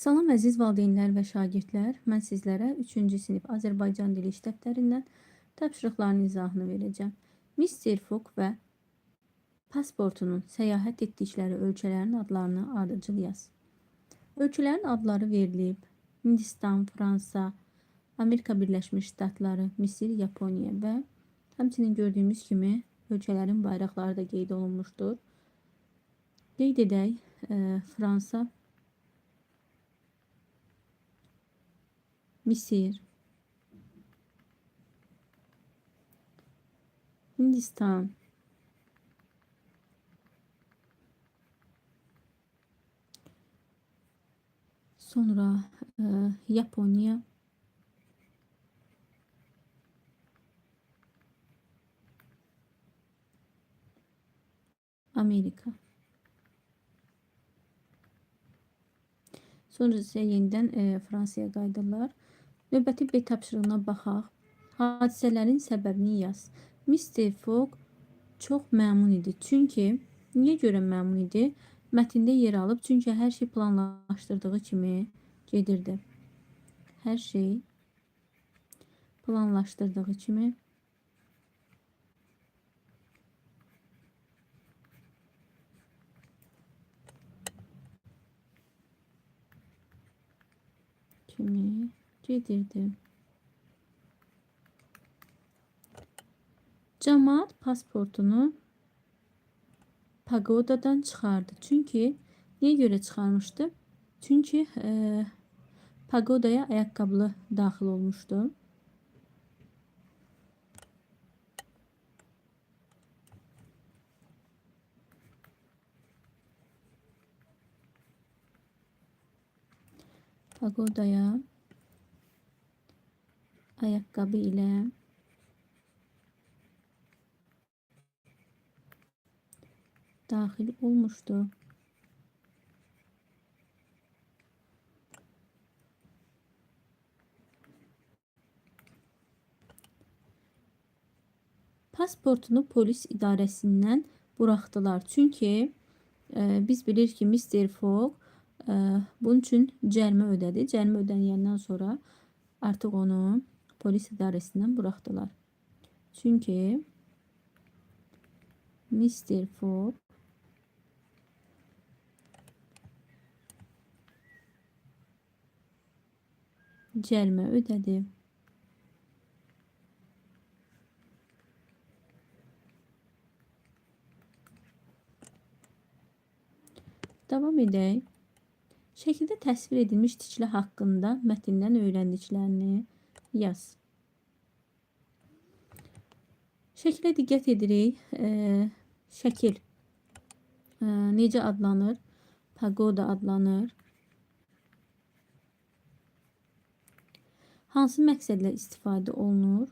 Salam əziz valideynlər və şagirdlər. Mən sizlərə 3-cü sinif Azərbaycan dili iş dəftərindən tapşırıqların izahını verəcəm. Mister Fogg və pasportunun səyahət etdikləri ölkələrin adlarını ardıcıl yaz. Ölkələrin adları verilib. Hindistan, Fransa, Amerika Birləşmiş Ştatları, Misir, Yaponiya və həmçinin gördüyümüz kimi ölkələrin bayraqları da qeyd olunmuşdur. Qeyd edək, Fransa, Misir, Hindistan, sonra Yaponiya, Amerika. Sonra isə yenidən Fransaya qayıdırlar. Növbəti B tapşırığına baxaq. Hadisələrin səbəbini yaz. Mister Fogg çox məmnun idi. Çünki, niyə görə məmnun idi? Mətndə yer alıb, çünki hər şey planlaşdırdığı kimi gedirdi. Hər şey planlaşdırdığı kimi gedirdi. Camaat pasportunu pagodadan çıxardı. Çünki, niyə görə çıxarmışdı? Çünki pagodaya ayaqqabılı daxil olmuşdu. Pagodaya ayaqqabı ilə daxil olmuşdu. Pasportunu polis idarəsindən buraxdılar. Çünki biz bilir ki, Mister Fogg bunun üçün cərimə ödədi. Cərimə ödəniyəndən sonra artıq onu polis idarəsindən buraxdılar. Çünki Mister Fogg cərimə ödədi. Davam edək. Şəkildə təsvir edilmiş tikili haqqında mətndən öyrəndiklərini yaz. Şəkilə diqqət edirik. Şəkil necə adlanır? Pagoda adlanır. Hansı məqsədlə istifadə olunur?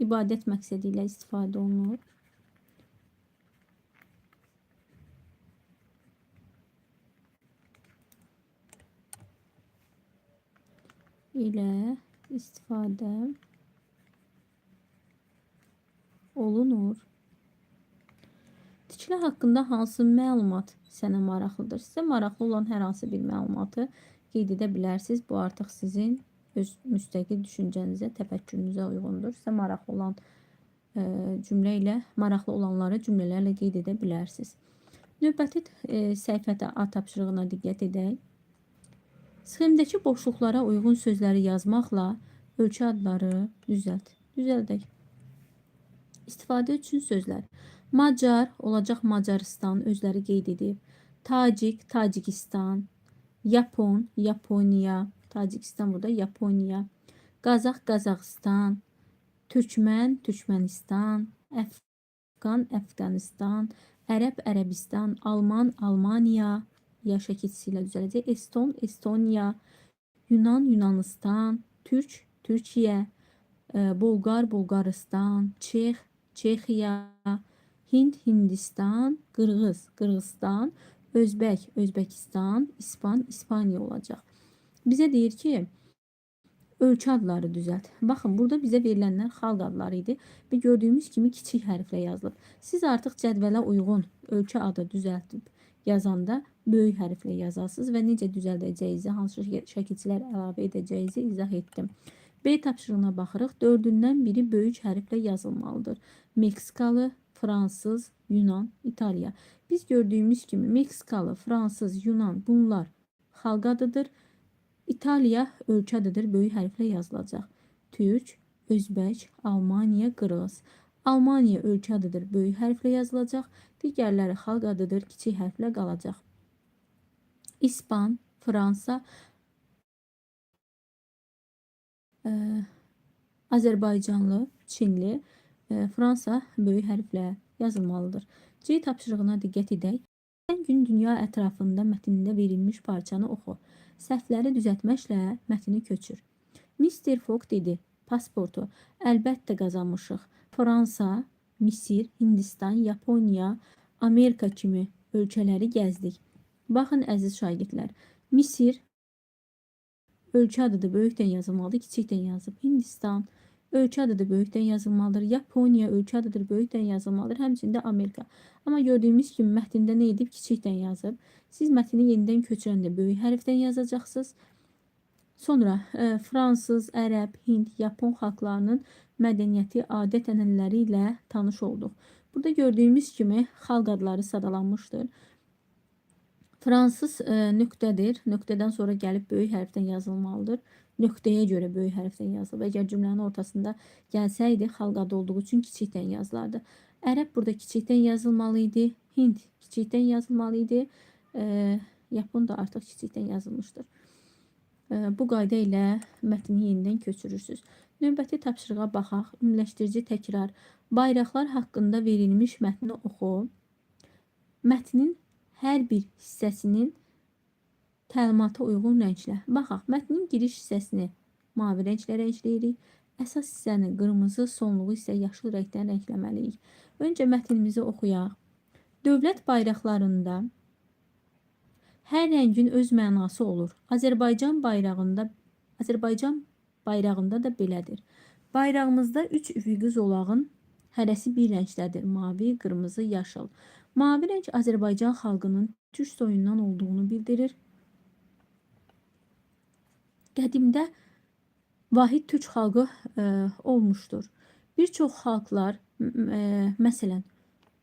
İbadət məqsədi ilə istifadə olunur. İlə istifadə olunur. Tikili haqqında hansı məlumat sənə maraqlıdır? Sizə maraqlı olan hər hansı bir məlumatı qeyd edə bilərsiniz. Bu artıq sizin öz müstəqil düşüncənizə, təfəkkürünüzə uyğundur. Sizə maraqlı olan cümlə ilə, maraqlı olanları cümlələrlə qeyd edə bilərsiniz. Növbəti səhifədə A tapşırığına diqqət edək. Sxemdəki boşluqlara uyğun sözləri yazmaqla ölkə adları düzəldək. İstifadə üçün sözlər. Macar olacaq Macarıstan, özləri qeyd edib. Tacik, Tacikistan. Yapon, Yaponiya. Tacikistan burada, Yaponiya. Qazax, Qazaxıstan. Türkmən, Türkmənistan. Əfqan, Əfqanistan. Ərəb, Ərəbistan. Alman, Almaniya. Ya şəkilçisi ilə düzələcək. Eston, Estoniya. Yunan, Yunanistan. Türk, Türkiyə. Bolqar, Bolqarıstan. Çex, Çexiya. Hind, Hindistan. Qırğız, Qırğızstan. Özbək, Özbəkistan. İspan, İspaniya olacaq. Bizə deyir ki, ölkə adları düzəlt. Baxın, burada bizə verilənlər xalq adları idi və gördüyümüz kimi kiçik hərflə yazılıb. Siz artıq cədvələ uyğun ölkə adı düzəltib yazanda böyük hərflə yazasınız və necə düzəldəcəyinizi, hansı şəkilçilər əlavə edəcəyinizi izah etdim. B tapşırığına baxırıq. 4-dən biri böyük hərflə yazılmalıdır. Meksikalı, Fransız, Yunan, İtaliya. Biz gördüyümüz kimi Meksikalı, Fransız, Yunan bunlar xalq adıdır. İtaliya ölkə adıdır, böyük hərflə yazılacaq. Türk, Özbək, Almaniya, Qırğız. Almaniya ölkə adıdır, böyük hərflə yazılacaq. Digərləri xalq adıdır, kiçik hərflə qalacaq. İspan, Fransa, Azərbaycanlı, Çinli, Fransa böyük hərflə yazılmalıdır. C tapşırığına diqqət edək. Hər gün dünya ətrafında mətnində verilmiş parçanı oxu. Səhvləri düzəltməklə mətni köçür. Mr. Fogg dedi, pasportu əlbəttə qazanmışıq. Fransa, Misir, Hindistan, Yaponiya, Amerika kimi ölkələri gəzdik. Baxın əziz şagirdlər, Misir ölkə adıdır, böyükdən yazılmalıdır, kiçikdən yazıb. Hindistan ölkə adıdır, böyükdən yazılmalıdır. Yaponiya ölkə adıdır, böyükdən yazılmalıdır. Həmçində Amerika. Amma gördüyümüz kimi mətndə nə edib? Kiçikdən yazıb. Siz mətni yenidən köçürəndə böyük hərfdən yazacaqsınız. Sonra Fransız, Ərəb, Hind, Yapon xalqlarının mədəniyyəti, adət-ənənələri ilə tanış olduq. Burada gördüyümüz kimi xalq adları sadalanmışdır. Fransız nöqtədir. Nöqtədən sonra gəlib böyük hərfdən yazılmalıdır. Nöqtəyə görə böyük hərfdən yazılıb. Əgər cümlənin ortasında gəlsəydi, xalq adı olduğu üçün kiçikdən yazılardı. Ərəb burada kiçikdən yazılmalı idi. Hind kiçikdən yazılmalı idi. Yapon da artıq kiçikdən yazılmışdır. Bu qayda ilə mətni yenidən köçürürsünüz. Növbəti tapşırığa baxaq. Ümumiləşdirici təkrar. Bayraqlar haqqında verilmiş mətni oxu. Mətnin hər bir hissəsinin təlimata uyğun rənglə. Baxaq, mətnin giriş hissəsini mavi rənglə rəngləyirik. Əsas hissəni qırmızı, sonluğu isə yaşıl rəngdən rəngləməliyik. Öncə mətnimizi oxuyaq. Dövlət bayraqlarında hər rəngin öz mənası olur. Azərbaycan bayrağında da belədir. Bayrağımızda 3 üfüqi zolağın hərəsi bir rəngdədir. Mavi, qırmızı, yaşıl. Mavi rəng Azərbaycan xalqının türk soyundan olduğunu bildirir. Qədimdə vahid türk xalqı olmuşdur. Bir çox xalqlar, məsələn,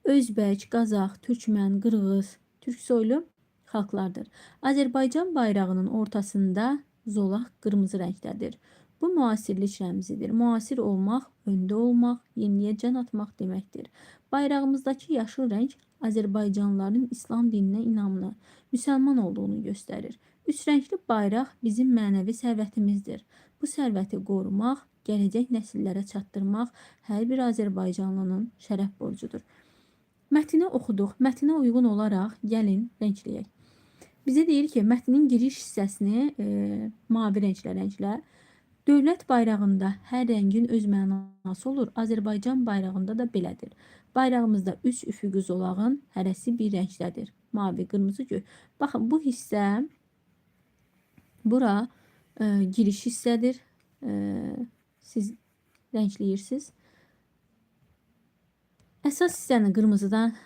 Özbək, Qazax, Türkmən, Qırğız, türk soylu xalqlardır. Azərbaycan bayrağının ortasında zolaq qırmızı rəngdədir. Bu müasirlik rəmzidir. Müasir olmaq, öndə olmaq, yeniyə can atmaq deməkdir. Bayrağımızdakı yaşıl rəng Azərbaycanlıların İslam dininə inamlı, müsəlman olduğunu göstərir. Üç rəngli bayraq bizim mənəvi sərvətimizdir. Bu sərvəti qorumaq, gələcək nəsillərə çatdırmaq hər bir Azərbaycanlının şərəf borcudur. Mətni oxuduq. Mətnə uyğun olaraq gəlin rəngləyək. Bizə deyir ki, mətnin giriş hissəsini mavi rənglə rənglə. Dövlət bayrağında hər rəngin öz mənası olur. Azərbaycan bayrağında da belədir. Bayrağımızda 3 üfüqi zolağın hərəsi bir rəngdədir. Mavi, qırmızı, göy. Baxın, bu hissə bura giriş hissədir. Siz rəngləyirsiniz. Əsas hissəni qırmızıdan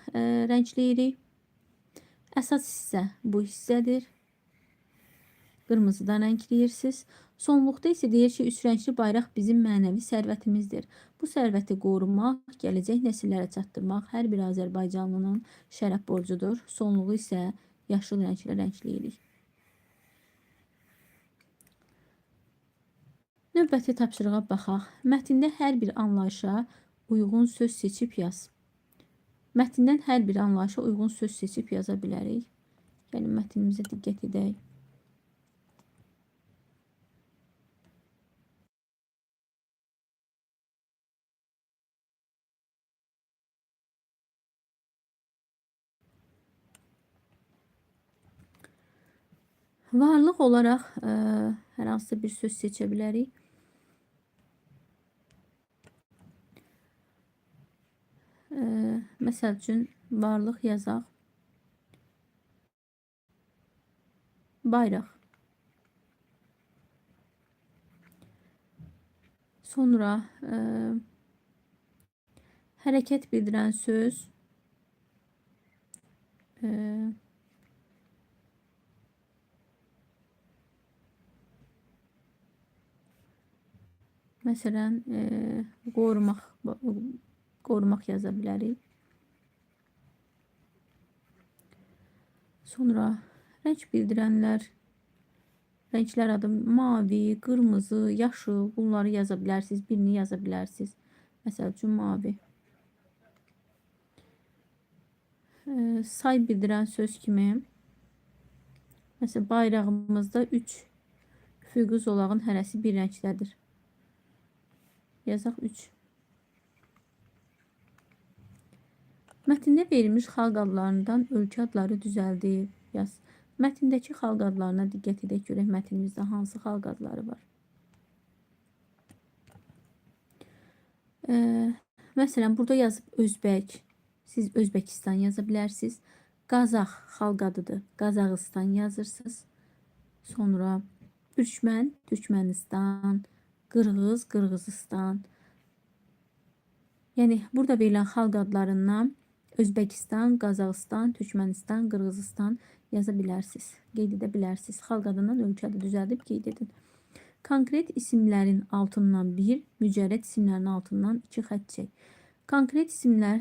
rəngləyirik. Əsas hissə bu hissədir. Qırmızıdan rəngləyirsiniz. Sonluqda isə deyir ki, üç rəngli bayraq bizim mənəvi sərvətimizdir. Bu sərvəti qorumaq, gələcək nəsillərə çatdırmaq hər bir Azərbaycanlının şərəf borcudur. Sonluğu isə yaşıl rənglə rəngləyirik. Növbəti tapşırığa baxaq. Mətndə hər bir anlayışa uyğun söz seçib yaz. Mətndən hər bir anlayışa uyğun söz seçib yaza bilərik. Yəni, mətnimizə diqqət edək. Varlıq olaraq hər hansı bir söz seçə bilərik. Məsəl üçün, varlıq yazaq. Bayraq. Sonra hərəkət bildirən söz. Məsələn, qorumaq yaza bilərik. Sonra rəng bildirənlər, rənglər adı mavi, qırmızı, yaşıl, bunları yaza bilərsiniz. Birini yaza bilərsiniz. Məsəl üçün mavi. Say bildirən söz kimi, məsələn, bayrağımızda 3 üfüqi zolağın hərəsi bir rəngdədir. Yazaq 3. Mətndə verilmiş xalq adlarından ölkə adları düzəldib yaz. Mətndəki xalq adlarına diqqət edək görək mətnimizdə hansı xalq adları var. Məsələn, burada yazıb Özbək. Siz Özbəkistan yaza bilərsiniz. Qazax xalq adıdır. Qazaxıstan yazırsınız. Sonra Türkmən, Türkmənistan, Qırğız, Qırğızistan. Yəni, burada verilən xalq adlarından Özbəkistan, Qazaxıstan, Türkmənistan, Qırğızistan yaza bilərsiniz. Qeyd edə bilərsiniz. Xalq adından ölkə adı düzəldib qeyd edin. Konkret isimlərin altından 1, mücərrəd isimlərin altından 2 xətt çək. Konkret isimlər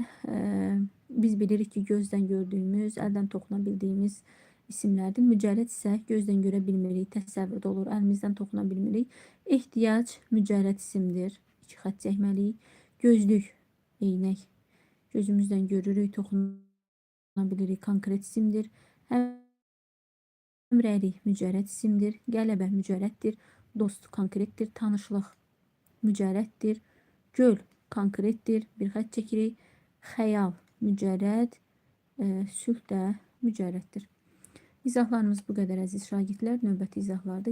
biz bilirik ki, gözdən gördüyümüz, əldən toxuna bildiyimiz isimlərdir. Mücərrəd isə gözdən görə bilmirik, təsəvvürdə olur, əlimizdən toxuna bilmirik. Ehtiyac mücərrəd isimdir. 2 xətt çəkməliyik. Gözlük, eynək. Gözümüzdən görürük, toxuna bilirik, konkret isimdir. Həmrəylik mücərrəd isimdir. Qələbə mücərrəddir. Dost konkretdir. Tanışlıq mücərrəddir. Göl konkretdir. Bir xətt çəkirik. Xəyal mücərrəd. Sülh də mücərrəddir. İzahlarımız bu qədər əziz şagirdlər. Növbəti izahlarda